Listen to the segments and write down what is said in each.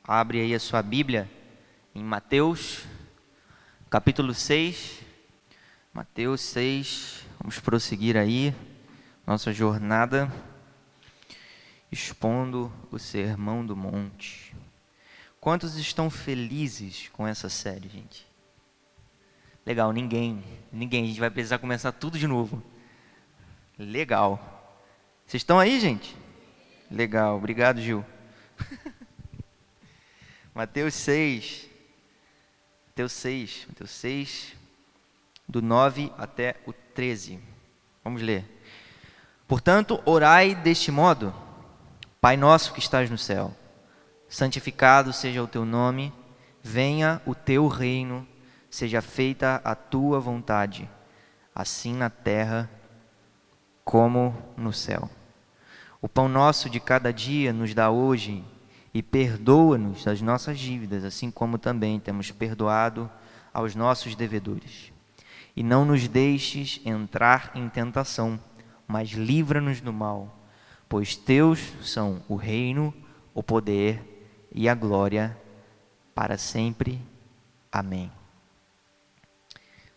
Abre aí a sua Bíblia em Mateus, capítulo 6. Mateus 6, vamos prosseguir aí nossa jornada, expondo o Sermão do Monte. Quantos estão felizes com essa série, gente? Legal, ninguém. A gente vai precisar começar tudo de novo. Legal. Vocês estão aí, gente? Legal, obrigado, Gil. Mateus 6, do 9 até o 13. Vamos ler. Portanto, orai deste modo: Pai nosso que estás no céu, santificado seja o teu nome, venha o teu reino, seja feita a tua vontade, assim na terra como no céu. O pão nosso de cada dia nos dá hoje, e perdoa-nos as nossas dívidas, assim como também temos perdoado aos nossos devedores. E não nos deixes entrar em tentação, mas livra-nos do mal, pois teus são o reino, o poder e a glória para sempre. Amém.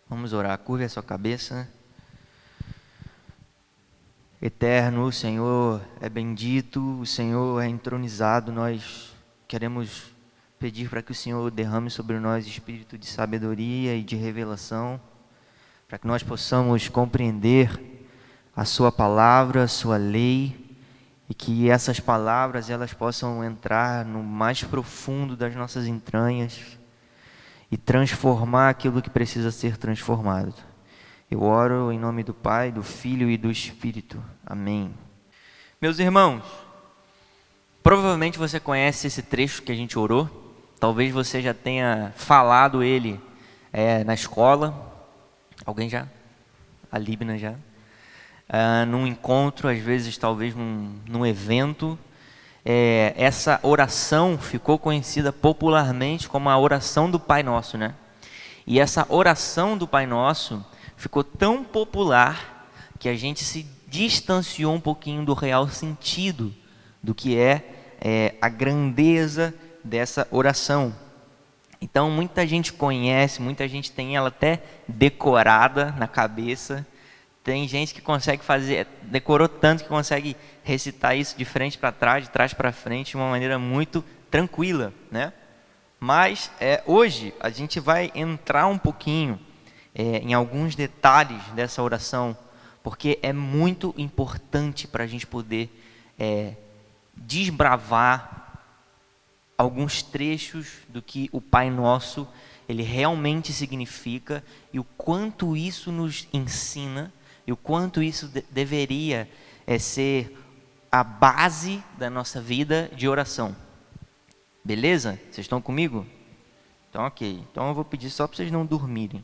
Vamos orar. Curve a sua cabeça. Eterno, o Senhor é bendito, o Senhor é entronizado. Nós queremos pedir para que o Senhor derrame sobre nós espírito de sabedoria e de revelação, para que nós possamos compreender a sua palavra, a sua lei, e que essas palavras elas possam entrar no mais profundo das nossas entranhas e transformar aquilo que precisa ser transformado. Eu oro em nome do Pai, do Filho e do Espírito. Amém. Meus irmãos, provavelmente você conhece esse trecho que a gente orou. Talvez você já tenha falado ele na escola. Alguém já? A Líbina já? Num encontro, às vezes talvez num evento. Essa oração ficou conhecida popularmente como a oração do Pai Nosso, né? E essa oração do Pai Nosso ficou tão popular que a gente se distanciou um pouquinho do real sentido do que é a grandeza dessa oração. Então muita gente conhece, muita gente tem ela até decorada na cabeça. Tem gente que consegue fazer, decorou tanto que consegue recitar isso de frente para trás, de trás para frente, de uma maneira muito tranquila, né? Mas hoje a gente vai entrar um pouquinho em alguns detalhes dessa oração, porque é muito importante para a gente poder desbravar alguns trechos do que o Pai Nosso ele realmente significa, e o quanto isso nos ensina, e o quanto isso deveria ser a base da nossa vida de oração. Beleza? Vocês estão comigo? Então ok, então eu vou pedir só para vocês não dormirem.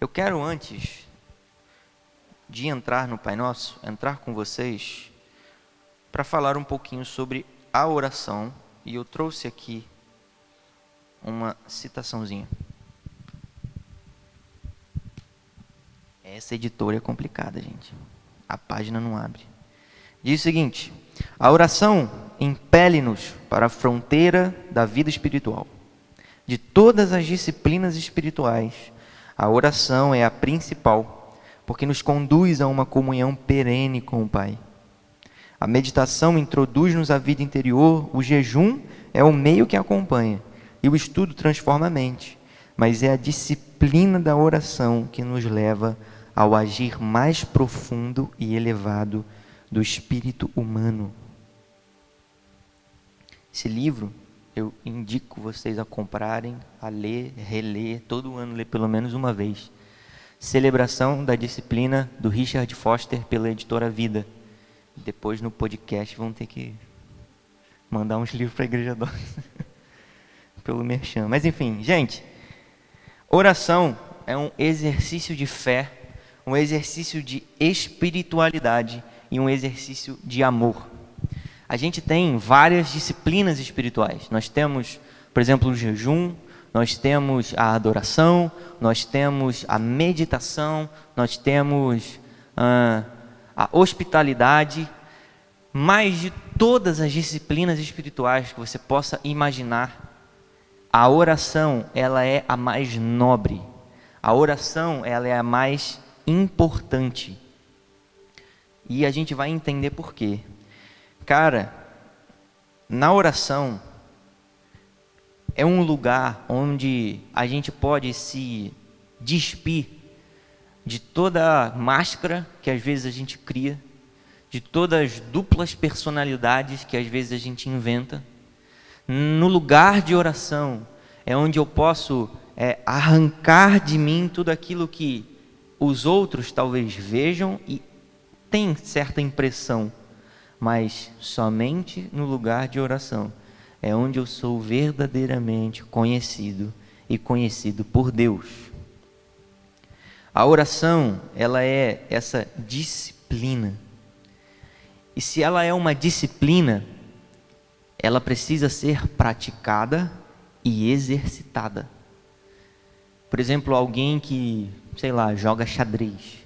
Eu quero, antes de entrar no Pai Nosso, entrar com vocês para falar um pouquinho sobre a oração. E eu trouxe aqui uma citaçãozinha. Essa editora é complicada, gente. A página não abre. Diz o seguinte: a oração impele-nos para a fronteira da vida espiritual. De todas as disciplinas espirituais, a oração é a principal, porque nos conduz a uma comunhão perene com o Pai. A meditação introduz-nos à vida interior, o jejum é o meio que acompanha, e o estudo transforma a mente, mas é a disciplina da oração que nos leva ao agir mais profundo e elevado do espírito humano. Esse livro eu indico vocês a comprarem, a ler, reler, todo ano ler pelo menos uma vez. Celebração da Disciplina, do Richard Foster, pela editora Vida. Depois no podcast vão ter que mandar uns livros para a Igreja Dose pelo merchan. Mas enfim, gente, oração é um exercício de fé, um exercício de espiritualidade e um exercício de amor. A gente tem várias disciplinas espirituais. Nós temos, por exemplo, o jejum, nós temos a adoração, nós temos a meditação, nós temos a hospitalidade. mais de todas as disciplinas espirituais que você possa imaginar, a oração, ela é a mais nobre. A oração, ela é a mais importante. E a gente vai entender por quê. Cara, na oração é um lugar onde a gente pode se despir de toda a máscara que às vezes a gente cria, de todas as duplas personalidades que às vezes a gente inventa. No lugar de oração é onde eu posso arrancar de mim tudo aquilo que os outros talvez vejam e tem certa impressão, mas somente no lugar de oração é onde eu sou verdadeiramente conhecido e conhecido por Deus. A oração, ela é essa disciplina. E se ela é uma disciplina, ela precisa ser praticada e exercitada. Por exemplo, alguém que, sei lá, joga xadrez.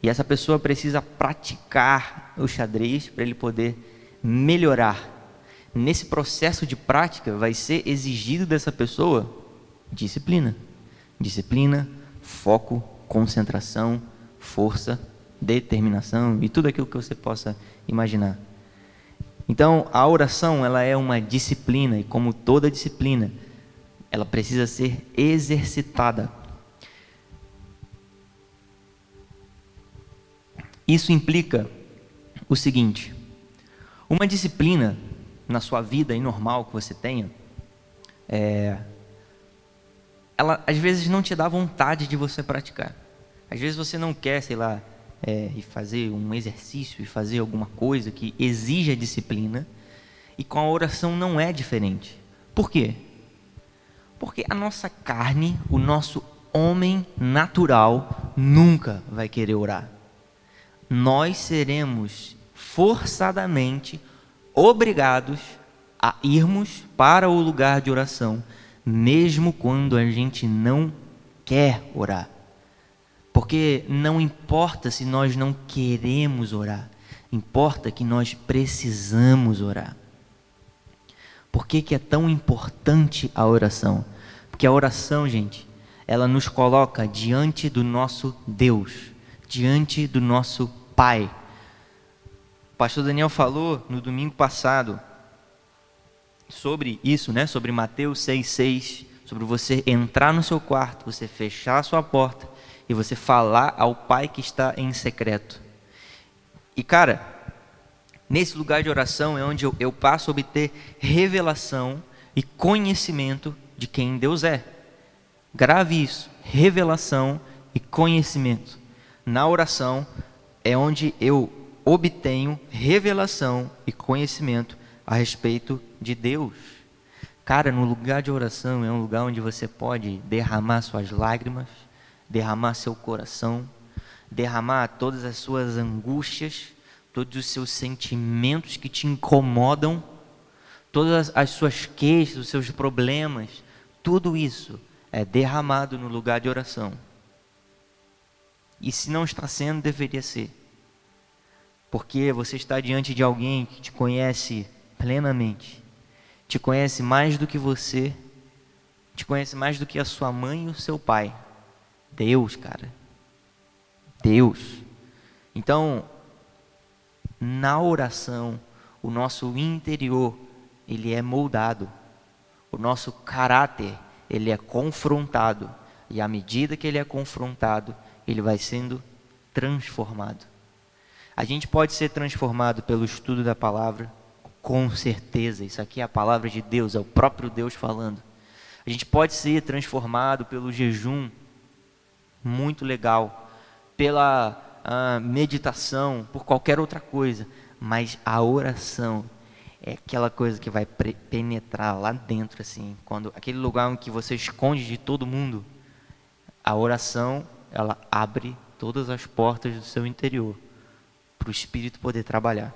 E essa pessoa precisa praticar o xadrez para ele poder melhorar. Nesse processo de prática vai ser exigido dessa pessoa disciplina. Disciplina, foco, concentração, força, determinação e tudo aquilo que você possa imaginar. Então, a oração, ela é uma disciplina e como toda disciplina, ela precisa ser exercitada. Isso implica o seguinte: uma disciplina na sua vida aí normal que você tenha, ela às vezes não te dá vontade de você praticar. Às vezes você não quer, sei lá, ir fazer um exercício e fazer alguma coisa que exija disciplina, e com a oração não é diferente. Por quê? Porque a nossa carne, o nosso homem natural nunca vai querer orar. Nós seremos forçadamente obrigados a irmos para o lugar de oração, mesmo quando a gente não quer orar. Porque não importa se nós não queremos orar, importa que nós precisamos orar. Por que é tão importante a oração? Porque a oração, gente, ela nos coloca diante do nosso Deus, diante do nosso Pai. O pastor Daniel falou no domingo passado sobre isso, né? Sobre Mateus 6,6, sobre você entrar no seu quarto, você fechar a sua porta e você falar ao Pai que está em secreto. E cara, nesse lugar de oração é onde eu passo a obter revelação e conhecimento de quem Deus é. Grave isso, revelação e conhecimento. Na oração é onde eu obtenho revelação e conhecimento a respeito de Deus. Cara, no lugar de oração é um lugar onde você pode derramar suas lágrimas, derramar seu coração, derramar todas as suas angústias, todos os seus sentimentos que te incomodam, todas as suas queixas, os seus problemas, tudo isso é derramado no lugar de oração. E se não está sendo, deveria ser. Porque você está diante de alguém que te conhece plenamente, te conhece mais do que você, te conhece mais do que a sua mãe e o seu pai. Deus, cara. Deus. Então, na oração, o nosso interior, ele é moldado. O nosso caráter, ele é confrontado. E à medida que ele é confrontado, ele vai sendo transformado. A gente pode ser transformado pelo estudo da palavra, com certeza. Isso aqui é a palavra de Deus, é o próprio Deus falando. A gente pode ser transformado pelo jejum, muito legal, pela meditação, por qualquer outra coisa, mas a oração é aquela coisa que vai penetrar lá dentro, assim, quando aquele lugar em que você esconde de todo mundo. A oração, ela abre todas as portas do seu interior para o Espírito poder trabalhar.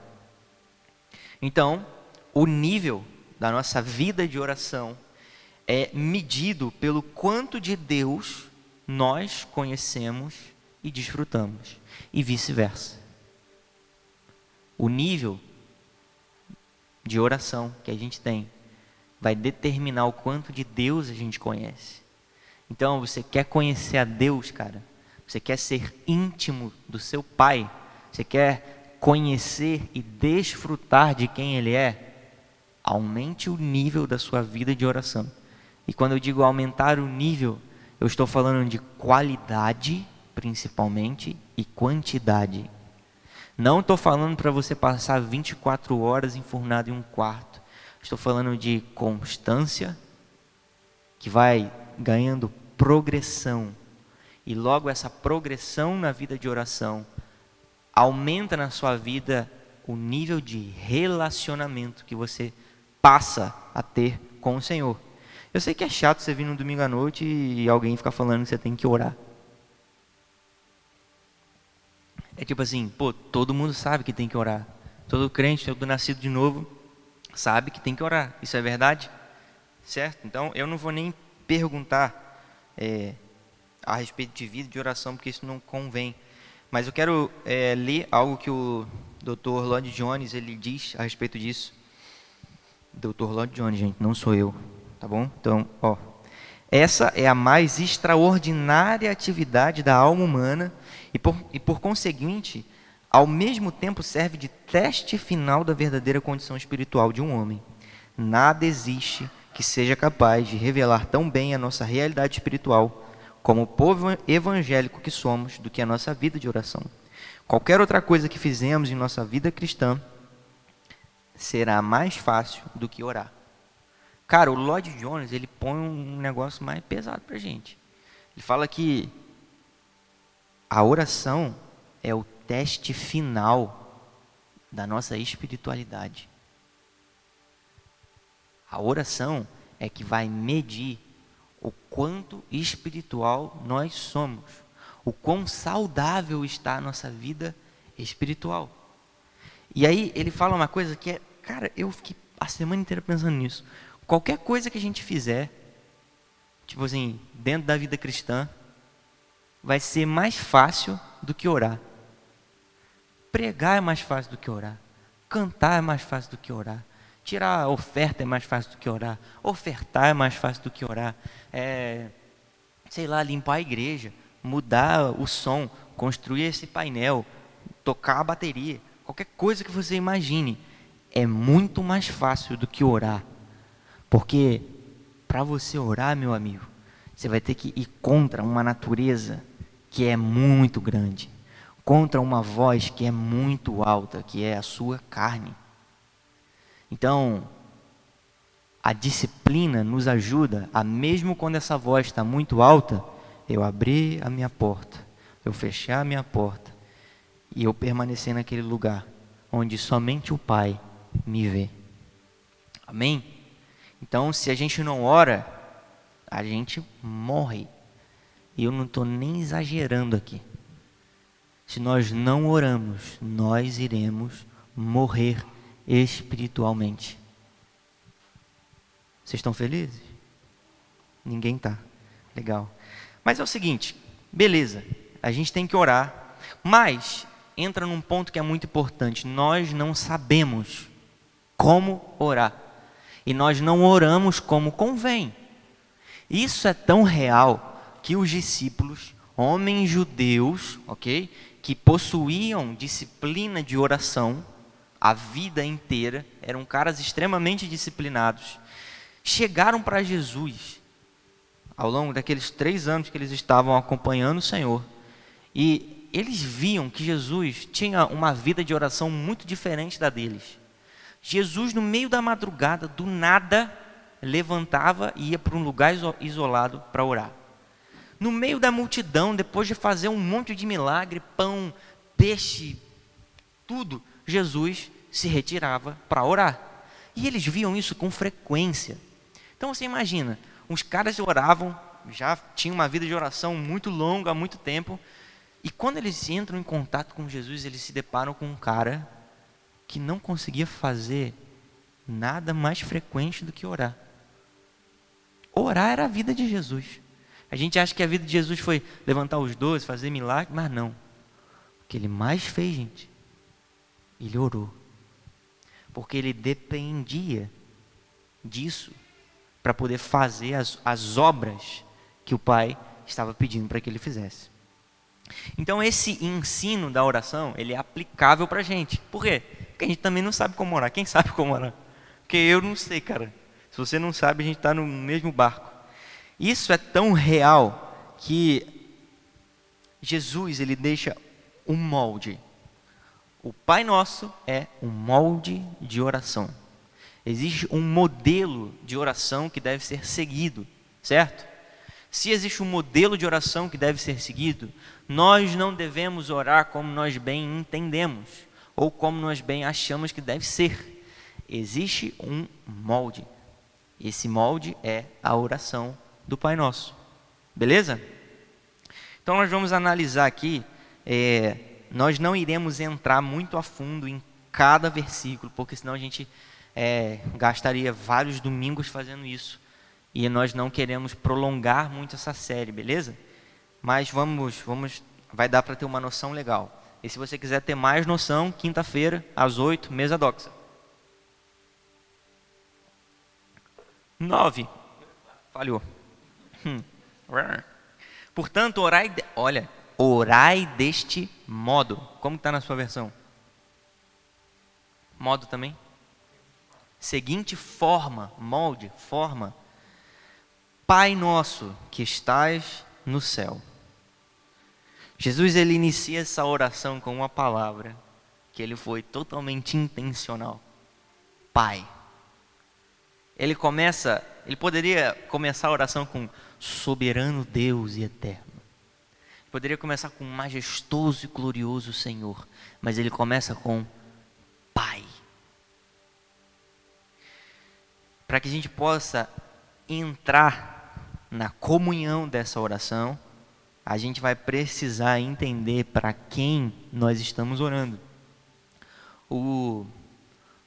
Então, o nível da nossa vida de oração é medido pelo quanto de Deus nós conhecemos e desfrutamos, e vice-versa. O nível de oração que a gente tem vai determinar o quanto de Deus a gente conhece. Então, você quer conhecer a Deus, cara? Você quer ser íntimo do seu Pai? Você quer conhecer e desfrutar de quem Ele é? Aumente o nível da sua vida de oração. E quando eu digo aumentar o nível, eu estou falando de qualidade, principalmente, e quantidade. Não estou falando para você passar 24 horas enfurnado em um quarto. Estou falando de constância, que vai ganhando progressão. E logo essa progressão na vida de oração aumenta na sua vida o nível de relacionamento que você passa a ter com o Senhor. Eu sei que é chato você vir no domingo à noite e alguém ficar falando que você tem que orar. É tipo assim, todo mundo sabe que tem que orar. Todo crente, todo nascido de novo, sabe que tem que orar. Isso é verdade? Certo? Então, eu não vou nem perguntar a respeito de vida de oração, porque isso não convém. Mas eu quero ler algo que o Dr. Lloyd Jones ele diz a respeito disso. Dr. Lloyd Jones, gente, não sou eu. Tá bom? Então, essa é a mais extraordinária atividade da alma humana e por conseguinte, ao mesmo tempo serve de teste final da verdadeira condição espiritual de um homem. Nada existe que seja capaz de revelar tão bem a nossa realidade espiritual como o povo evangélico que somos do que a nossa vida de oração. Qualquer outra coisa que fizemos em nossa vida cristã será mais fácil do que orar. Cara, o Lloyd Jones, ele põe um negócio mais pesado pra gente. Ele fala que a oração é o teste final da nossa espiritualidade. A oração é que vai medir o quanto espiritual nós somos, o quão saudável está a nossa vida espiritual. E aí ele fala uma coisa que cara, eu fiquei a semana inteira pensando nisso. Qualquer coisa que a gente fizer, tipo assim, dentro da vida cristã, vai ser mais fácil do que orar. Pregar é mais fácil do que orar. Cantar é mais fácil do que orar. Tirar a oferta é mais fácil do que orar. Ofertar é mais fácil do que orar. Sei lá, limpar a igreja, mudar o som, construir esse painel, tocar a bateria. Qualquer coisa que você imagine é muito mais fácil do que orar. Porque para você orar, meu amigo, você vai ter que ir contra uma natureza que é muito grande, contra uma voz que é muito alta, que é a sua carne. Então, a disciplina nos ajuda a, mesmo quando essa voz está muito alta, eu abrir a minha porta, eu fechar a minha porta e eu permanecer naquele lugar onde somente o Pai me vê. Amém? Então, se a gente não ora, a gente morre. E eu não estou nem exagerando aqui. Se nós não oramos, nós iremos morrer espiritualmente. Vocês estão felizes? Ninguém está. Legal. Mas é o seguinte, beleza, a gente tem que orar, mas entra num ponto que é muito importante. Nós não sabemos como orar. E nós não oramos como convém. Isso é tão real que os discípulos, homens judeus, ok, que possuíam disciplina de oração a vida inteira, eram caras extremamente disciplinados, chegaram para Jesus ao longo daqueles 3 anos que eles estavam acompanhando o Senhor, e eles viam que Jesus tinha uma vida de oração muito diferente da deles. Jesus, no meio da madrugada, do nada, levantava e ia para um lugar isolado para orar. No meio da multidão, depois de fazer um monte de milagre, pão, peixe, tudo, Jesus se retirava para orar. E eles viam isso com frequência. Então você imagina, os caras oravam, já tinham uma vida de oração muito longa, há muito tempo, e quando eles entram em contato com Jesus, eles se deparam com um cara que não conseguia fazer nada mais frequente do que orar. Orar era a vida de Jesus. A gente acha que a vida de Jesus foi levantar os 12, fazer milagre, mas não. O que ele mais fez, gente, ele orou. porque ele dependia disso para poder fazer as obras que o Pai estava pedindo para que ele fizesse. Então esse ensino da oração, ele é aplicável para a gente. Por quê? Porque a gente também não sabe como orar. Quem sabe como orar? Porque eu não sei, cara. Se você não sabe, a gente está no mesmo barco. Isso é tão real que Jesus, ele deixa um molde. O Pai Nosso é um molde de oração. Existe um modelo de oração que deve ser seguido, certo? Se existe um modelo de oração que deve ser seguido, nós não devemos orar como nós bem entendemos, ou como nós bem achamos que deve ser. Existe um molde. Esse molde é a oração do Pai Nosso. Beleza? Então nós vamos analisar aqui, nós não iremos entrar muito a fundo em cada versículo, porque senão a gente gastaria vários domingos fazendo isso. E nós não queremos prolongar muito essa série, beleza? Mas vai dar para ter uma noção legal. E se você quiser ter mais noção, quinta-feira, às 8, mesa doxa. 9. Falhou. Portanto, orai deste modo. Como está na sua versão? Modo também? Seguinte forma, molde, forma. Pai nosso que estás no céu. Jesus, ele inicia essa oração com uma palavra que ele foi totalmente intencional. Pai. Ele poderia começar a oração com soberano Deus e eterno. Poderia começar com majestoso e glorioso Senhor, mas ele começa com Pai. Para que a gente possa entrar na comunhão dessa oração, a gente vai precisar entender para quem nós estamos orando. O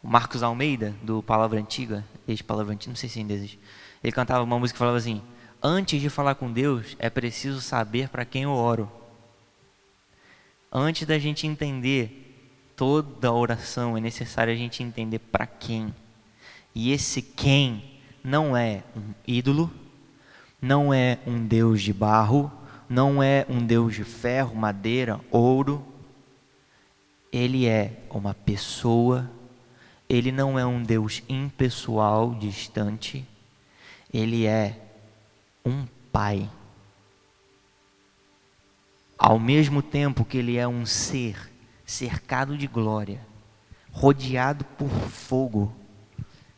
Marcos Almeida, do Palavra Antiga, ex-Palavra Antiga, não sei se ainda existe, ele cantava uma música que falava assim: antes de falar com Deus, é preciso saber para quem eu oro. Antes da gente entender toda a oração, é necessário a gente entender para quem. E esse quem não é um ídolo, não é um Deus de barro, não é um Deus de ferro, madeira, ouro. Ele é uma pessoa. Ele não é um Deus impessoal, distante. Ele é um Pai. Ao mesmo tempo que ele é um ser cercado de glória, rodeado por fogo,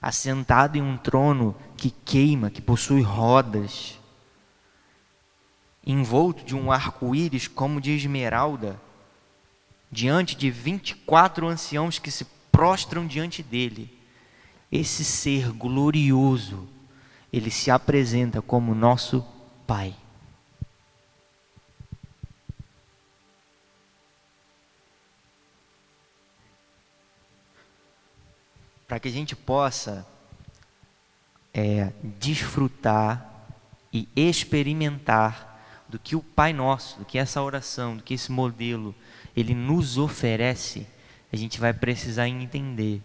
assentado em um trono que queima, que possui rodas, envolto de um arco-íris como de esmeralda, diante de 24 anciãos que se prostram diante dele. Esse ser glorioso, ele se apresenta como nosso Pai. Para que a gente possa desfrutar e experimentar do que o Pai Nosso, do que essa oração, do que esse modelo, ele nos oferece, a gente vai precisar entender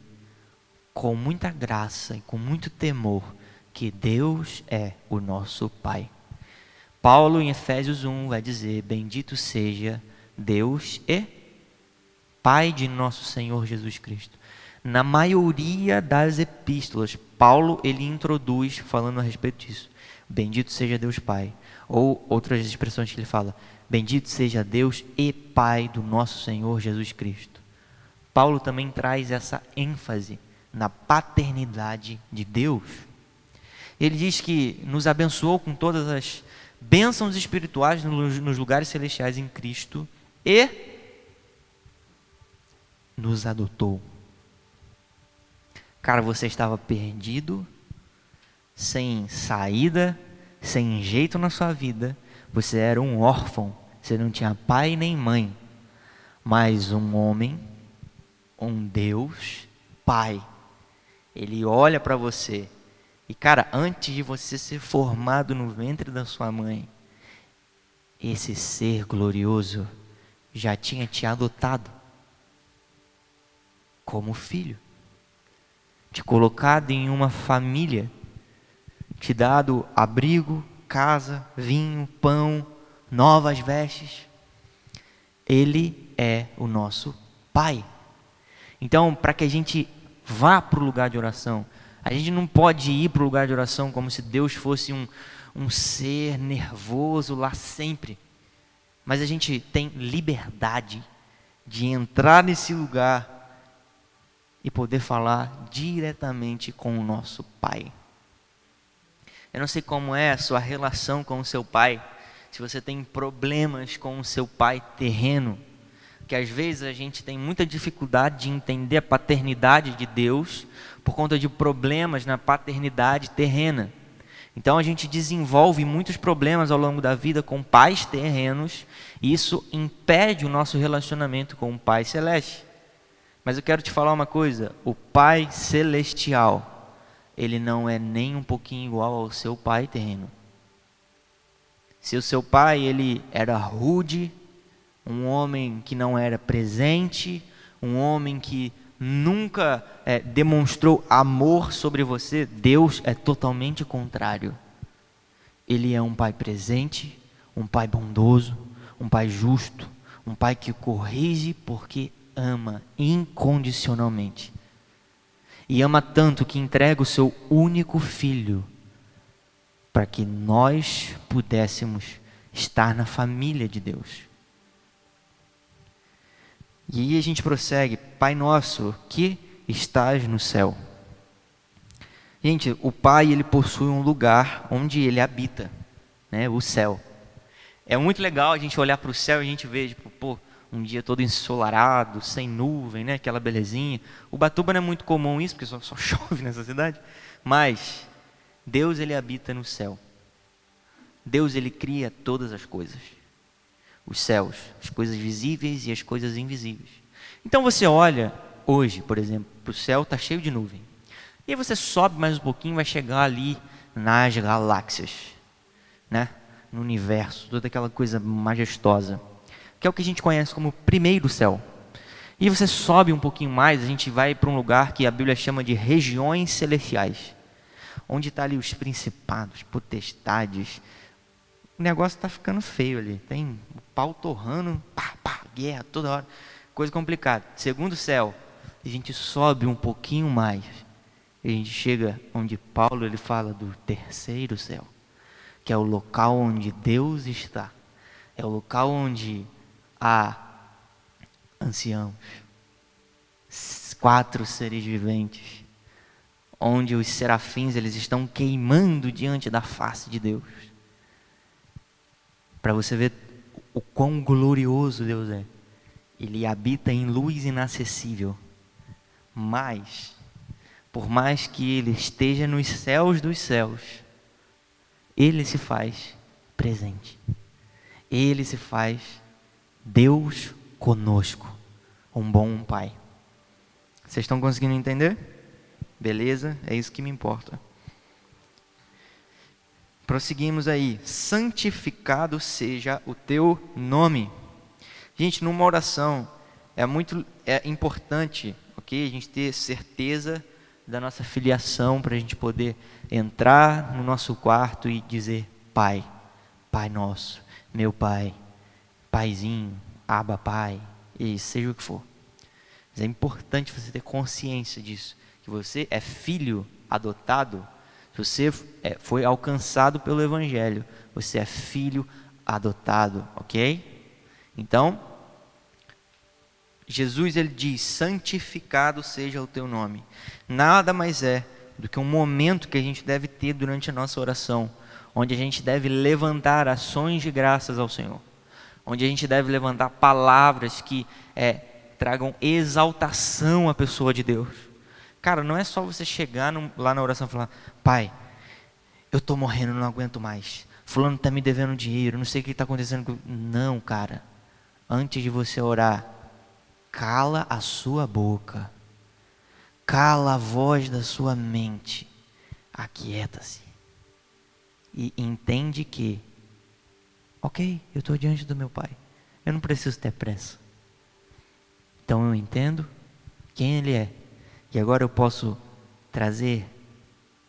com muita graça e com muito temor que Deus é o nosso Pai. Paulo, em Efésios 1, vai dizer: bendito seja Deus e Pai de nosso Senhor Jesus Cristo. Na maioria das epístolas, Paulo, ele introduz falando a respeito disso. Bendito seja Deus Pai. Ou outras expressões que ele fala: bendito seja Deus e Pai do nosso Senhor Jesus Cristo. Paulo também traz essa ênfase na paternidade de Deus. Ele diz que nos abençoou com todas as bênçãos espirituais nos lugares celestiais em Cristo e nos adotou. Cara, você estava perdido, sem saída, sem jeito na sua vida. Você era um órfão, você não tinha pai nem mãe. Mas um homem, um Deus, Pai, ele olha para você. E cara, antes de você ser formado no ventre da sua mãe, esse ser glorioso já tinha te adotado como filho. te colocado em uma família, te dado abrigo, casa, vinho, pão, novas vestes. Ele é o nosso Pai. Então, para que a gente vá para o lugar de oração, a gente não pode ir para o lugar de oração como se Deus fosse um ser nervoso lá sempre. Mas a gente tem liberdade de entrar nesse lugar e poder falar diretamente com o nosso Pai. Eu não sei como é a sua relação com o seu pai, se você tem problemas com o seu pai terreno, que às vezes a gente tem muita dificuldade de entender a paternidade de Deus por conta de problemas na paternidade terrena. Então a gente desenvolve muitos problemas ao longo da vida com pais terrenos, e isso impede o nosso relacionamento com o Pai Celeste. Mas eu quero te falar uma coisa: o Pai Celestial, ele não é nem um pouquinho igual ao seu pai terreno. Se o seu pai, ele era rude, um homem que não era presente, um homem que nunca demonstrou amor sobre você, Deus é totalmente contrário. Ele é um pai presente, um pai bondoso, um pai justo, um pai que corrige porque ama incondicionalmente. E ama tanto que entrega o seu único filho para que nós pudéssemos estar na família de Deus. E aí a gente prossegue: Pai nosso que estás no céu. Gente, o Pai, ele possui um lugar onde ele habita, né? O céu. É muito legal a gente olhar para o céu e a gente ver, tipo, pô, um dia todo ensolarado, sem nuvem, né? Aquela belezinha. Ubatuba não é muito comum isso, porque só chove nessa cidade. Mas Deus, ele habita no céu. Deus, ele cria todas as coisas. Os céus, as coisas visíveis e as coisas invisíveis. Então você olha hoje, por exemplo, para o céu, está cheio de nuvem. E aí você sobe mais um pouquinho, vai chegar ali nas galáxias, né? No universo, toda aquela coisa majestosa, que é o que a gente conhece como primeiro céu. E você sobe um pouquinho mais, a gente vai para um lugar que a Bíblia chama de regiões celestiais, onde está ali os principados, potestades. O negócio está ficando feio ali, tem o pau torrando, guerra toda hora, coisa complicada. Segundo céu, a gente sobe um pouquinho mais, e a gente chega onde Paulo, ele fala do terceiro céu, que é o local onde Deus está, é o local onde há anciãos, 4 seres viventes, onde os serafins, eles estão queimando diante da face de Deus. Para você ver o quão glorioso Deus é. Ele habita em luz inacessível. Mas, por mais que ele esteja nos céus dos céus, ele se faz presente. Ele se faz Deus conosco, um bom Pai. Vocês estão conseguindo entender? Beleza? É isso que me importa. Prosseguimos aí: santificado seja o teu nome. Gente, numa oração é importante, ok? A gente ter certeza da nossa filiação, para a gente poder entrar no nosso quarto e dizer: Pai, Pai nosso, meu Pai, Paizinho, Abba Pai, e seja o que for. Mas é importante você ter consciência disso, que você é filho adotado. Se você foi alcançado pelo Evangelho, você é filho adotado, ok? Então, Jesus, ele diz: santificado seja o teu nome. Nada mais é do que um momento que a gente deve ter durante a nossa oração, onde a gente deve levantar ações de graças ao Senhor, onde a gente deve levantar palavras que tragam exaltação à pessoa de Deus. Cara, não é só você chegar lá na oração e falar: Pai, eu estou morrendo, não aguento mais. Fulano está me devendo dinheiro, não sei o que está acontecendo. Não, cara. Antes de você orar, cala a sua boca. Cala a voz da sua mente. Aquieta-se. E entende que, ok, eu estou diante do meu Pai. Eu não preciso ter pressa. Então eu entendo quem Ele é. E agora eu posso trazer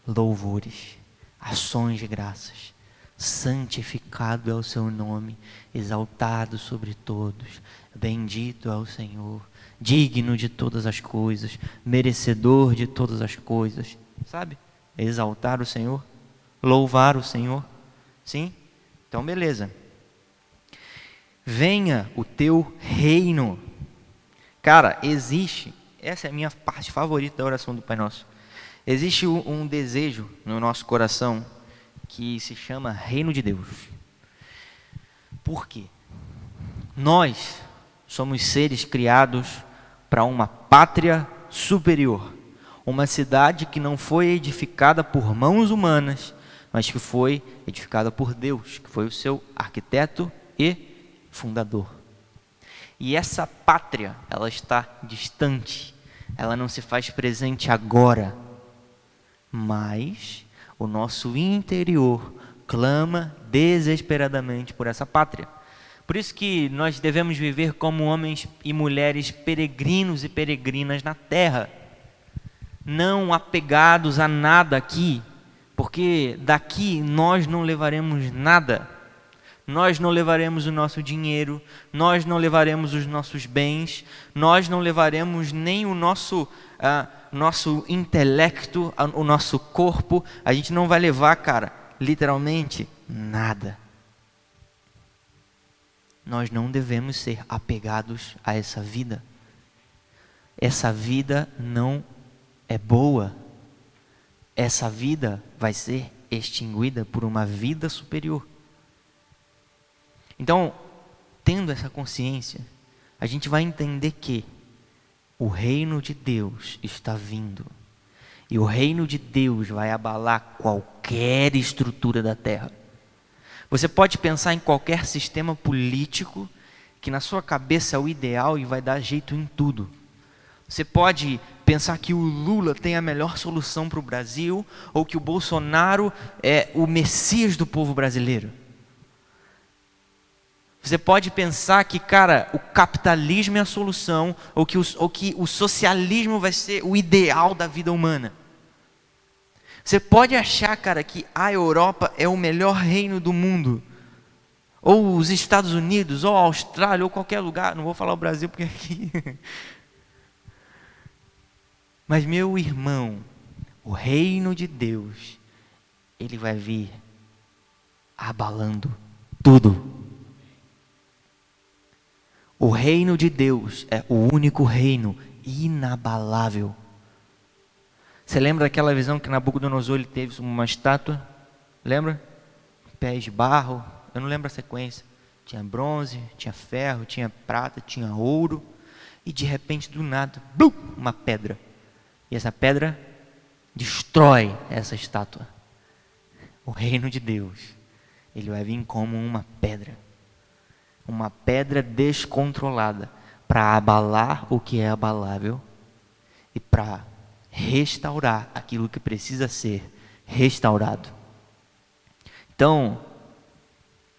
louvores, ações de graças. Santificado é o seu nome, exaltado sobre todos, bendito é o Senhor, digno de todas as coisas, merecedor de todas as coisas. Sabe? Exaltar o Senhor, louvar o Senhor. Sim? Então beleza. Venha o teu reino. Cara, existe, essa é a minha parte favorita da oração do Pai Nosso. Existe um desejo no nosso coração que se chama Reino de Deus. Por quê? Nós somos seres criados para uma pátria superior, uma cidade que não foi edificada por mãos humanas, mas que foi edificada por Deus, que foi o seu arquiteto e fundador. E essa pátria, ela está distante, ela não se faz presente agora, mas o nosso interior clama desesperadamente por essa pátria. Por isso que nós devemos viver como homens e mulheres peregrinos e peregrinas na terra, não apegados a nada aqui, porque daqui nós não levaremos nada. Nós não levaremos o nosso dinheiro, nós não levaremos os nossos bens, nós não levaremos nem o nosso intelecto, o nosso corpo. A gente não vai levar, cara, literalmente nada. Nós não devemos ser apegados a essa vida. Essa vida não é boa. Essa vida vai ser extinguida por uma vida superior. Então, tendo essa consciência, a gente vai entender que o reino de Deus está vindo. E o reino de Deus vai abalar qualquer estrutura da terra. Você pode pensar em qualquer sistema político que na sua cabeça é o ideal e vai dar jeito em tudo. Você pode pensar que o Lula tem a melhor solução para o Brasil, ou que o Bolsonaro é o Messias do povo brasileiro. Você pode pensar que, cara, o capitalismo é a solução, ou que o socialismo vai ser o ideal da vida humana. Você pode achar, cara, que a Europa é o melhor reino do mundo, ou os Estados Unidos, ou a Austrália, ou qualquer lugar. Não vou falar o Brasil porque aqui... Mas, meu irmão, o reino de Deus, ele vai vir abalando tudo. O reino de Deus é o único reino inabalável. Você lembra daquela visão que Nabucodonosor ele teve uma estátua? Lembra? Pés de barro, eu não lembro a sequência. Tinha bronze, tinha ferro, tinha prata, tinha ouro. E de repente, do nada, blum, uma pedra. E essa pedra destrói essa estátua. O reino de Deus, ele vai vir como uma pedra. Uma pedra descontrolada para abalar o que é abalável e para restaurar aquilo que precisa ser restaurado. Então,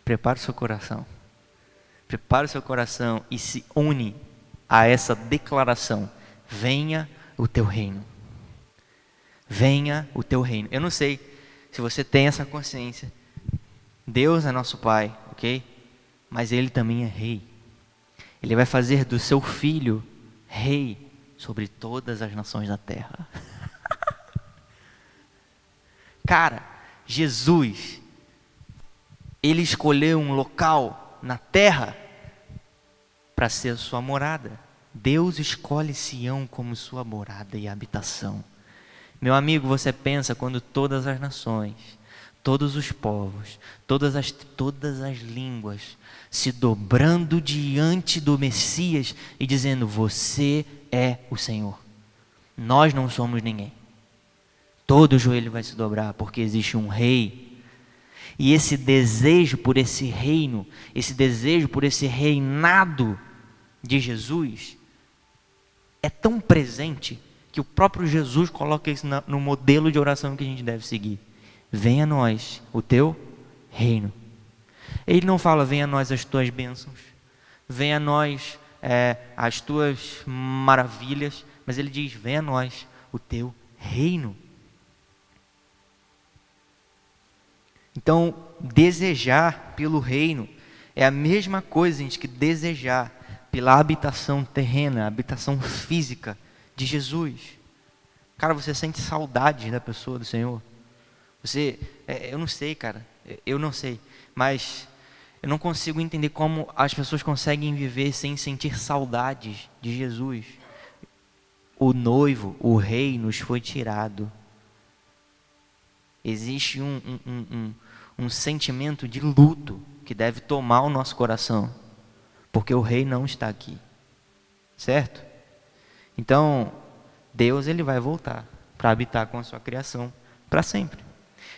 prepare o seu coração. Prepare o seu coração e se une a essa declaração: venha o teu reino. Venha o teu reino. Eu não sei se você tem essa consciência. Deus é nosso Pai, ok? Mas Ele também é rei. Ele vai fazer do seu filho rei sobre todas as nações da terra. Cara, Jesus, Ele escolheu um local na terra para ser a sua morada. Deus escolhe Sião como sua morada e habitação. Meu amigo, você pensa quando todas as nações, todos os povos, todas as línguas se dobrando diante do Messias e dizendo: você é o Senhor. Nós não somos ninguém. Todo joelho vai se dobrar porque existe um rei. E esse desejo por esse reino, esse desejo por esse reinado de Jesus é tão presente que o próprio Jesus coloca isso no modelo de oração que a gente deve seguir. Venha a nós o teu reino. Ele não fala: venha a nós as tuas bênçãos, venha a nós as tuas maravilhas, mas ele diz: venha a nós o teu reino. Então, desejar pelo reino é a mesma coisa, gente, que desejar pela habitação terrena, habitação física de Jesus. Cara, você sente saudade da pessoa do Senhor? Eu não sei, cara, eu não sei, mas eu não consigo entender como as pessoas conseguem viver sem sentir saudades de Jesus. O noivo, o rei nos foi tirado. Existe um sentimento de luto que deve tomar o nosso coração, porque o rei não está aqui, certo? Então, Deus ele vai voltar para habitar com a sua criação para sempre.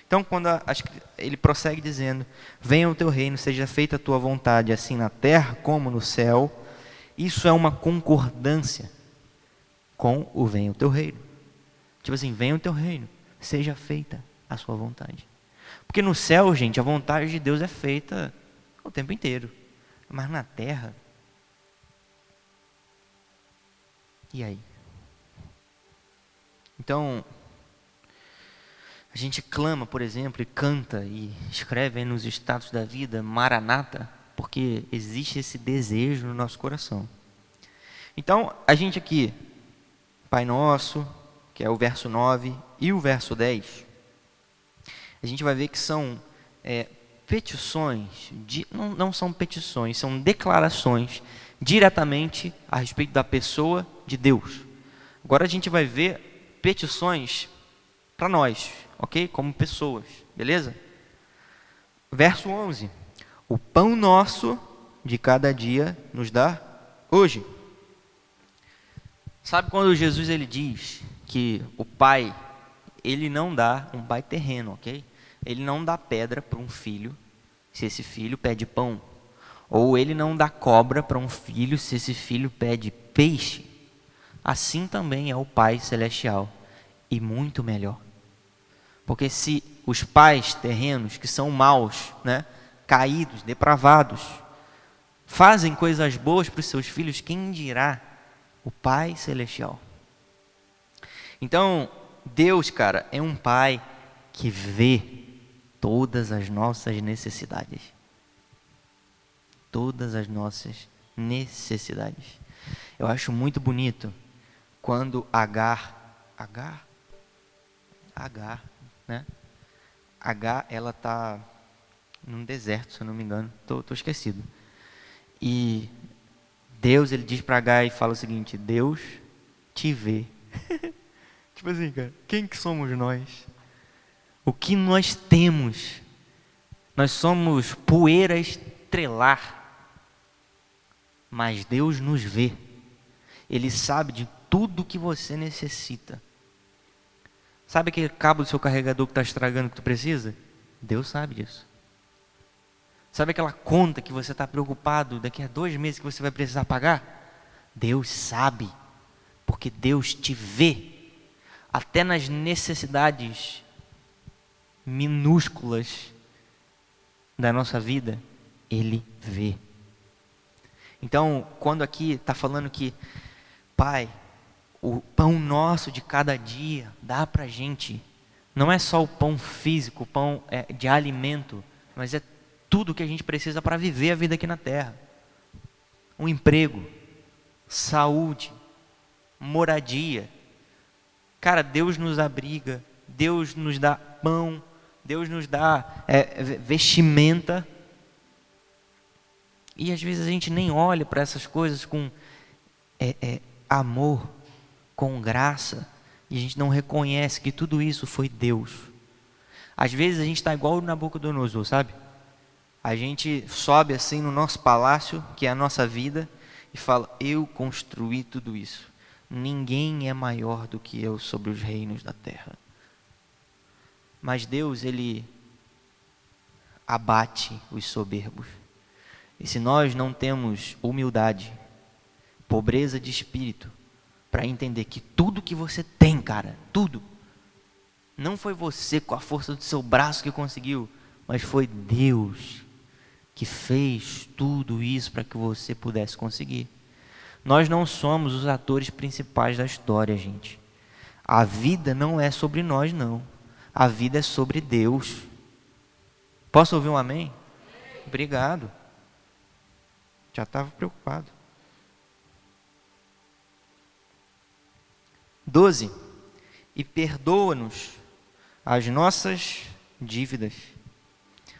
Então, quando ele prossegue dizendo: venha o teu reino, seja feita a tua vontade, assim na terra como no céu, isso é uma concordância com o venha o teu reino. Tipo assim, venha o teu reino, seja feita a sua vontade. Porque no céu, gente, a vontade de Deus é feita o tempo inteiro. Mas na terra, e aí? Então, a gente clama, por exemplo, e canta e escreve aí nos status da vida, Maranata, porque existe esse desejo no nosso coração. Então, a gente aqui, Pai Nosso, que é o verso 9, e o verso 10, a gente vai ver que são petições, não são petições, são declarações diretamente a respeito da pessoa de Deus. Agora a gente vai ver petições para nós, ok? Como pessoas, beleza? Verso 11: o pão nosso de cada dia nos dá hoje. Sabe quando Jesus ele diz que o Pai, ele não dá um pai terreno, ok? Ele não dá pedra para um filho se esse filho pede pão. Ou ele não dá cobra para um filho se esse filho pede peixe. Assim também é o Pai Celestial, e muito melhor. Porque se os pais terrenos, que são maus, né, caídos, depravados, fazem coisas boas para os seus filhos, quem dirá o Pai Celestial? Então, Deus, cara, é um Pai que vê todas as nossas necessidades. Todas as nossas necessidades. Eu acho muito bonito quando Agar, né? Agar, ela tá num deserto, se eu não me engano, tô esquecido. E Deus, ele diz para Agar e fala o seguinte: Deus te vê. Tipo assim, cara, quem que somos nós? O que nós temos? Nós somos poeira estrelar, mas Deus nos vê. Ele sabe de tudo que você necessita. Sabe aquele cabo do seu carregador que está estragando, que tu precisa? Deus sabe disso. Sabe aquela conta que você está preocupado daqui a 2 meses que você vai precisar pagar? Deus sabe, porque Deus te vê. Até nas necessidades minúsculas da nossa vida, Ele vê. Então, quando aqui está falando que, Pai, o pão nosso de cada dia dá para a gente, não é só o pão físico, o pão de alimento, mas é tudo que a gente precisa para viver a vida aqui na terra. Um emprego, saúde, moradia. Cara, Deus nos abriga, Deus nos dá pão, Deus nos dá vestimenta. E às vezes a gente nem olha para essas coisas com amor, com graça, e a gente não reconhece que tudo isso foi Deus. Às vezes a gente está igual o Nabucodonosor, sabe? A gente sobe assim no nosso palácio, que é a nossa vida, e fala: eu construí tudo isso. Ninguém é maior do que eu sobre os reinos da terra. Mas Deus, Ele abate os soberbos. E se nós não temos humildade, pobreza de espírito, para entender que tudo que você tem, cara, tudo, não foi você com a força do seu braço que conseguiu, mas foi Deus que fez tudo isso para que você pudesse conseguir. Nós não somos os atores principais da história, gente. A vida não é sobre nós, não. A vida é sobre Deus. Posso ouvir um amém? Obrigado. Já estava preocupado. 12. E perdoa-nos as nossas dívidas,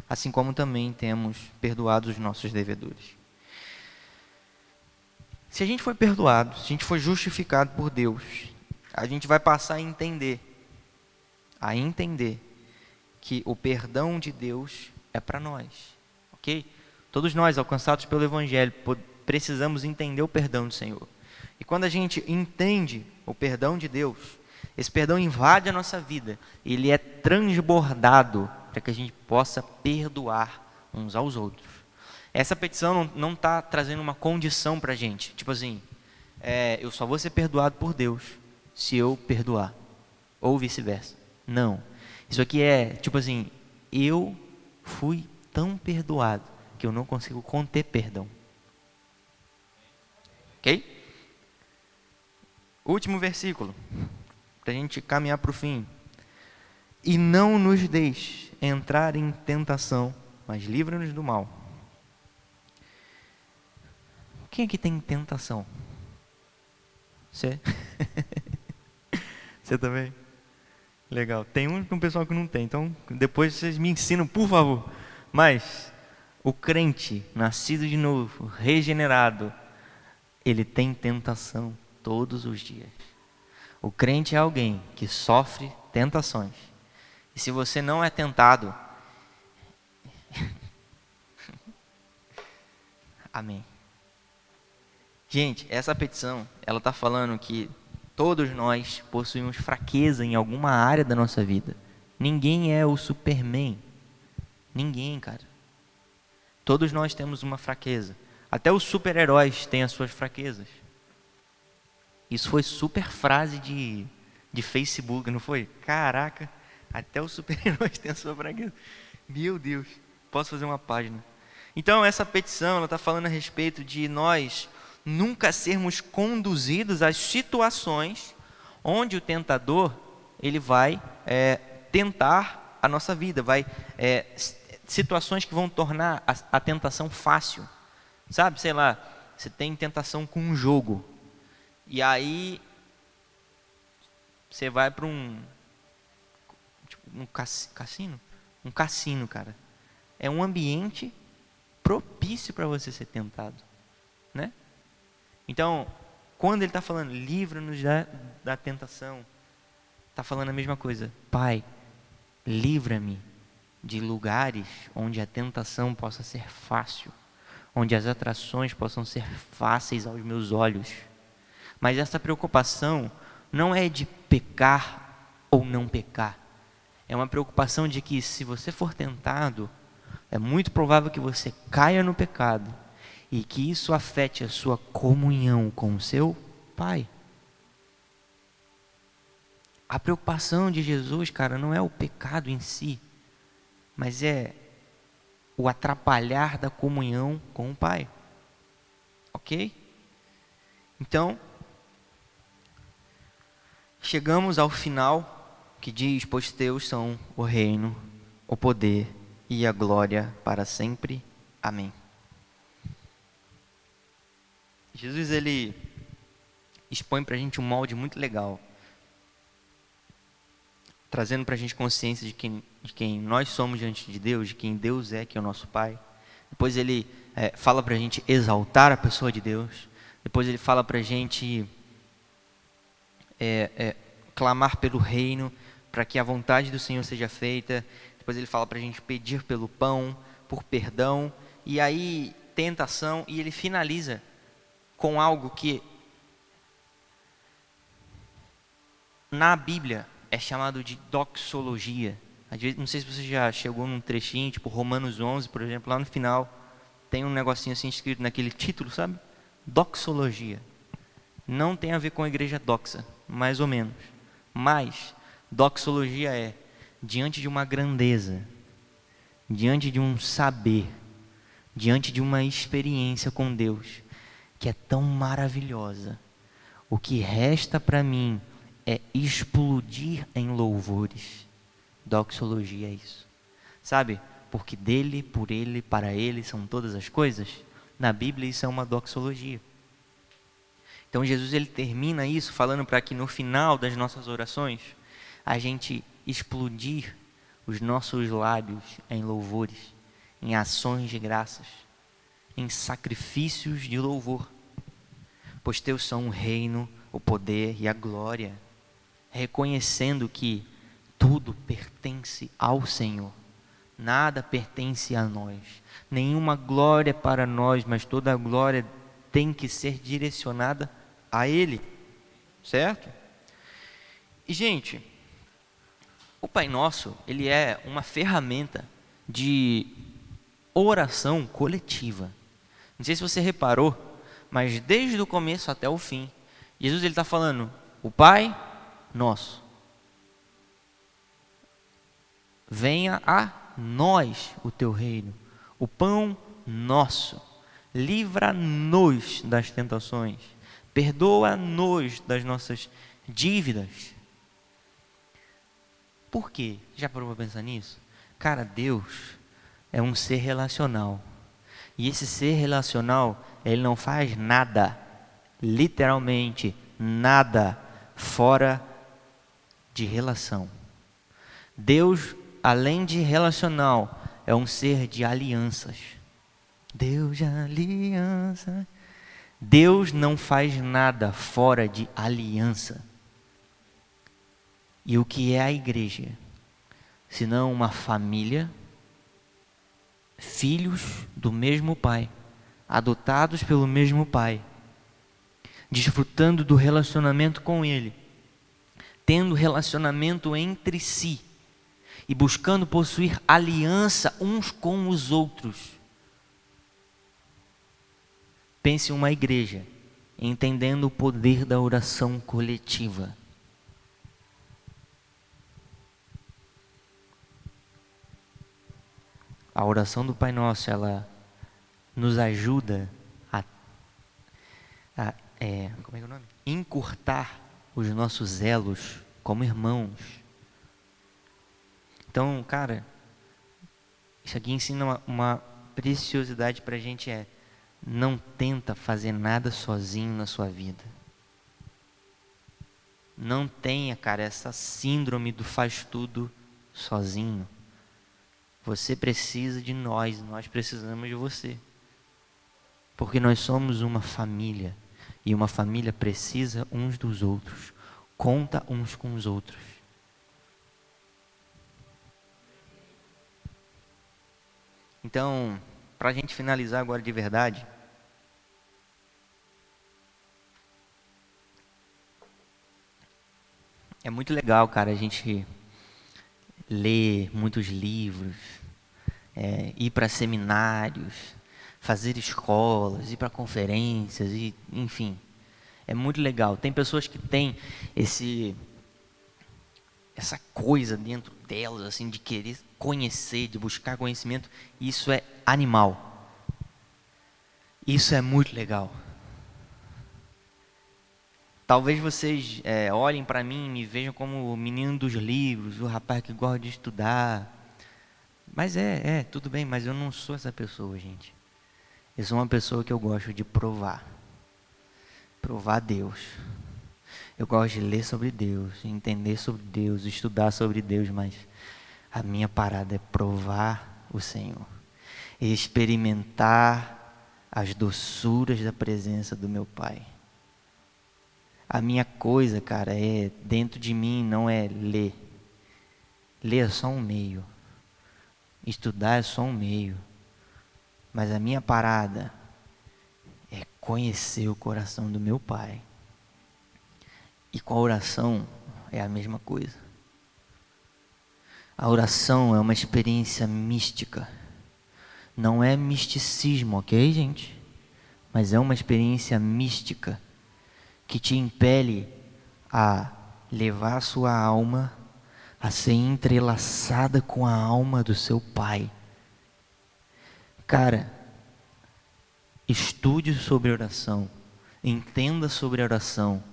assim como também temos perdoado os nossos devedores. Se a gente foi perdoado, se a gente foi justificado por Deus, a gente vai passar a entender que o perdão de Deus é para nós, ok? Todos nós, alcançados pelo Evangelho, precisamos entender o perdão do Senhor. E quando a gente entende o perdão de Deus, esse perdão invade a nossa vida, ele é transbordado para que a gente possa perdoar uns aos outros. Essa petição não está trazendo uma condição para a gente, tipo assim, eu só vou ser perdoado por Deus se eu perdoar, ou vice-versa. Não, isso aqui é tipo assim, eu fui tão perdoado que eu não consigo conter perdão. Ok? Último versículo, para a gente caminhar para o fim. E não nos deixe entrar em tentação, mas livra-nos do mal. Quem aqui tem tentação? Você? Você também? Legal. Tem um pessoal que não tem, então depois vocês me ensinam, por favor. Mas o crente, nascido de novo, regenerado, ele tem tentação todos os dias. O crente é alguém que sofre tentações. E se você não é tentado, amém. Gente, essa petição, ela está falando que todos nós possuímos fraqueza em alguma área da nossa vida. Ninguém é o Superman. Ninguém, cara. Todos nós temos uma fraqueza. Até os super-heróis têm as suas fraquezas. Isso foi super frase de Facebook, não foi? Caraca, até os super-heróis têm a sua fraqueza. Meu Deus, posso fazer uma página. Então essa petição, ela está falando a respeito de nós nunca sermos conduzidos às situações onde o tentador, ele vai tentar a nossa vida, situações que vão tornar a tentação fácil. Sabe, sei lá, você tem tentação com um jogo, e aí você vai para um cassino? Um cassino, cara. É um ambiente propício para você ser tentado, né? Então, quando ele está falando, livra-nos da tentação, está falando a mesma coisa. Pai, livra-me de lugares onde a tentação possa ser fácil, onde as atrações possam ser fáceis aos meus olhos. Mas essa preocupação não é de pecar ou não pecar. É uma preocupação de que se você for tentado, é muito provável que você caia no pecado e que isso afete a sua comunhão com o seu Pai. A preocupação de Jesus, cara, não é o pecado em si, mas é o atrapalhar da comunhão com o Pai. Ok? Então, chegamos ao final que diz, pois teus são o reino, o poder e a glória para sempre. Amém. Jesus, ele expõe para a gente um molde muito legal, trazendo para a gente consciência de quem nós somos diante de Deus, de quem Deus é, que é o nosso Pai. Depois ele fala para a gente exaltar a pessoa de Deus. Depois ele fala para a gente clamar pelo reino, para que a vontade do Senhor seja feita. Depois ele fala para a gente pedir pelo pão, por perdão, e aí tentação, e ele finaliza com algo que na Bíblia é chamado de doxologia. Às vezes, não sei se você já chegou num trechinho, tipo Romanos 11, por exemplo, lá no final tem um negocinho assim escrito naquele título, sabe? Doxologia. Não tem a ver com a igreja doxa, mais ou menos. Mas doxologia é diante de uma grandeza, diante de um saber, diante de uma experiência com Deus que é tão maravilhosa. O que resta para mim é explodir em louvores. Doxologia é isso. Sabe? Porque dele, por ele, para ele são todas as coisas. Na Bíblia isso é uma doxologia. Então Jesus ele termina isso falando para que no final das nossas orações a gente explodir os nossos lábios em louvores, em ações de graças, em sacrifícios de louvor. Pois teus são o reino, o poder e a glória, reconhecendo que tudo pertence ao Senhor. Nada pertence a nós, nenhuma glória para nós, mas toda a glória tem que ser direcionada a Ele, certo? E gente, o Pai Nosso, ele é uma ferramenta de oração coletiva. Não sei se você reparou, mas desde o começo até o fim, Jesus ele está falando, o Pai Nosso, venha a nós o teu reino, o pão nosso, livra-nos das tentações, perdoa-nos das nossas dívidas. Por quê? Já parou para pensar nisso? Cara, Deus é um ser relacional. E esse ser relacional, ele não faz nada, literalmente nada, fora de relação. Deus, além de relacional, é um ser de alianças. Deus de aliança. Deus não faz nada fora de aliança. E o que é a igreja? Senão uma família, filhos do mesmo Pai, adotados pelo mesmo Pai, desfrutando do relacionamento com Ele, tendo relacionamento entre si e buscando possuir aliança uns com os outros. Pense em uma igreja, entendendo o poder da oração coletiva. A oração do Pai Nosso, ela nos ajuda a como é que é o nome? Encurtar os nossos elos como irmãos. Então, cara, isso aqui ensina uma preciosidade para a gente, não tenta fazer nada sozinho na sua vida. Não tenha, cara, essa síndrome do faz tudo sozinho. Você precisa de nós precisamos de você. Porque nós somos uma família. E uma família precisa uns dos outros. Conta uns com os outros. Então, para a gente finalizar agora de verdade, é muito legal, cara, a gente ler muitos livros, ir para seminários, fazer escolas, ir para conferências, e, enfim, é muito legal. Tem pessoas que têm essa coisa dentro delas, assim, de querer conhecer, de buscar conhecimento. Isso é animal. Isso é muito legal. Talvez vocês olhem para mim e me vejam como o menino dos livros, o rapaz que gosta de estudar. Mas tudo bem, mas eu não sou essa pessoa, gente. Eu sou uma pessoa que eu gosto de provar. Provar Deus. Eu gosto de ler sobre Deus, entender sobre Deus, estudar sobre Deus, mas a minha parada é provar o Senhor. Experimentar as doçuras da presença do meu Pai. A minha coisa, cara, dentro de mim não é ler. Ler é só um meio. Estudar é só um meio. Mas a minha parada é conhecer o coração do meu Pai. E com a oração é a mesma coisa. A oração é uma experiência mística. Não é misticismo, ok, gente? Mas é uma experiência mística que te impele a levar a sua alma a ser entrelaçada com a alma do seu Pai. Cara, estude sobre oração, entenda sobre oração,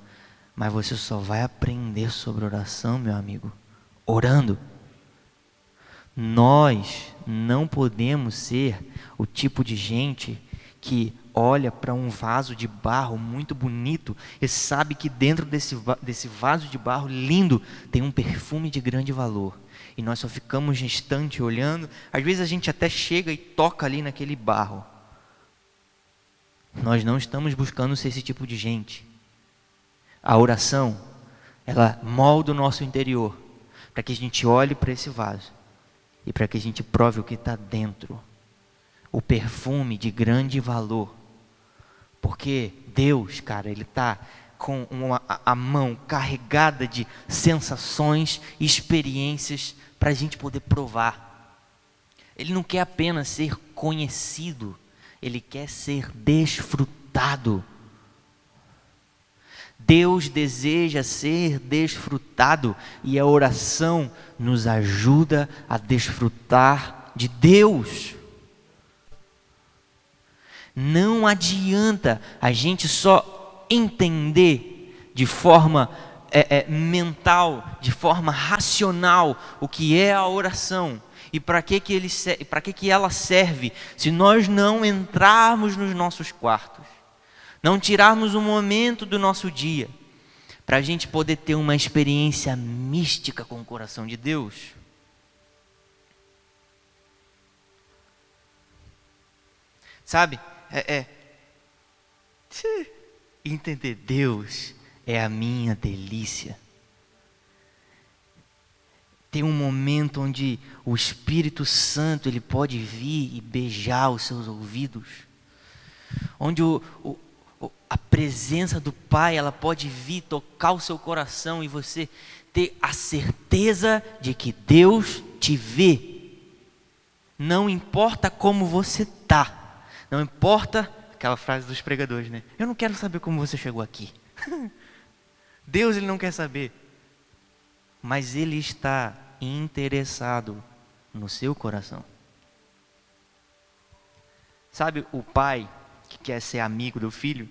Mas você só vai aprender sobre oração, meu amigo, orando. Nós não podemos ser o tipo de gente que olha para um vaso de barro muito bonito e sabe que dentro desse vaso de barro lindo tem um perfume de grande valor. E nós só ficamos distante olhando. Às vezes a gente até chega e toca ali naquele barro. Nós não estamos buscando ser esse tipo de gente. A oração, ela molda o nosso interior para que a gente olhe para esse vaso e para que a gente prove o que está dentro. O perfume de grande valor. Porque Deus, cara, Ele está com a mão carregada de sensações e experiências para a gente poder provar. Ele não quer apenas ser conhecido, Ele quer ser desfrutado. Deus deseja ser desfrutado e a oração nos ajuda a desfrutar de Deus. Não adianta a gente só entender de forma mental, de forma racional o que é a oração e para que ela serve se nós não entrarmos nos nossos quartos, não tirarmos um momento do nosso dia para a gente poder ter uma experiência mística com o coração de Deus. Sabe? Entender Deus é a minha delícia. Tem um momento onde o Espírito Santo ele pode vir e beijar os seus ouvidos, onde a presença do Pai ela pode vir tocar o seu coração e você ter a certeza de que Deus te vê. Não importa como você está. Não importa, aquela frase dos pregadores, né? Eu não quero saber como você chegou aqui. Deus, Ele não quer saber. Mas Ele está interessado no seu coração. Sabe o pai que quer ser amigo do filho?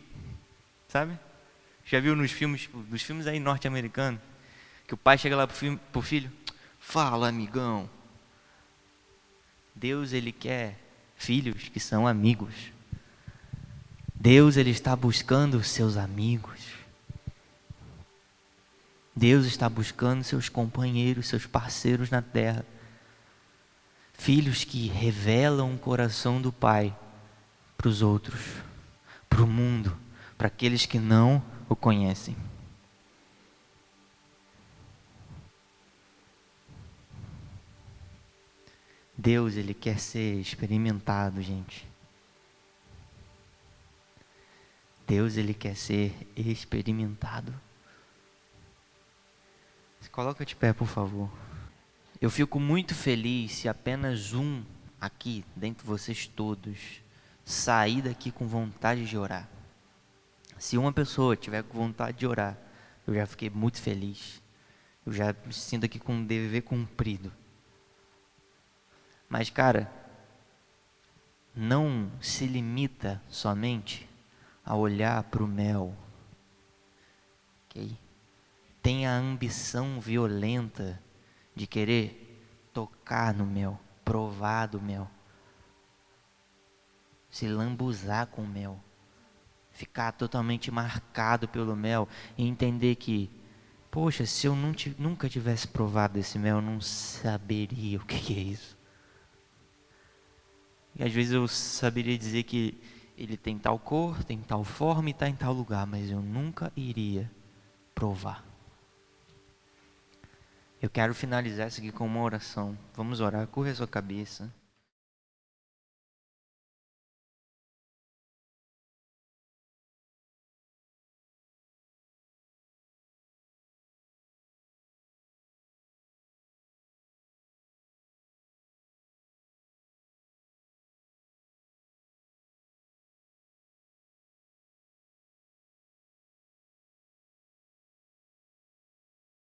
Sabe? Já viu nos filmes aí norte-americanos? Que o pai chega lá pro filho. Fala, amigão. Deus, Ele quer filhos que são amigos. Deus, Ele está buscando seus amigos. Deus está buscando seus companheiros, seus parceiros na terra. Filhos que revelam o coração do Pai para os outros, para o mundo, para aqueles que não o conhecem. Deus, Ele quer ser experimentado, gente. Deus, Ele quer ser experimentado. Se coloca de pé, por favor. Eu fico muito feliz se apenas um aqui, dentre vocês todos, sair daqui com vontade de orar. Se uma pessoa tiver com vontade de orar, eu já fiquei muito feliz. Eu já me sinto aqui com um dever cumprido. Mas, cara, não se limita somente a olhar para o mel. Ok? Tem a ambição violenta de querer tocar no mel, provar do mel, se lambuzar com o mel, ficar totalmente marcado pelo mel e entender que, poxa, se eu nunca tivesse provado esse mel, eu não saberia o que é isso. E às vezes eu saberia dizer que ele tem tal cor, tem tal forma e está em tal lugar, mas eu nunca iria provar. Eu quero finalizar isso aqui com uma oração. Vamos orar, curva a sua cabeça.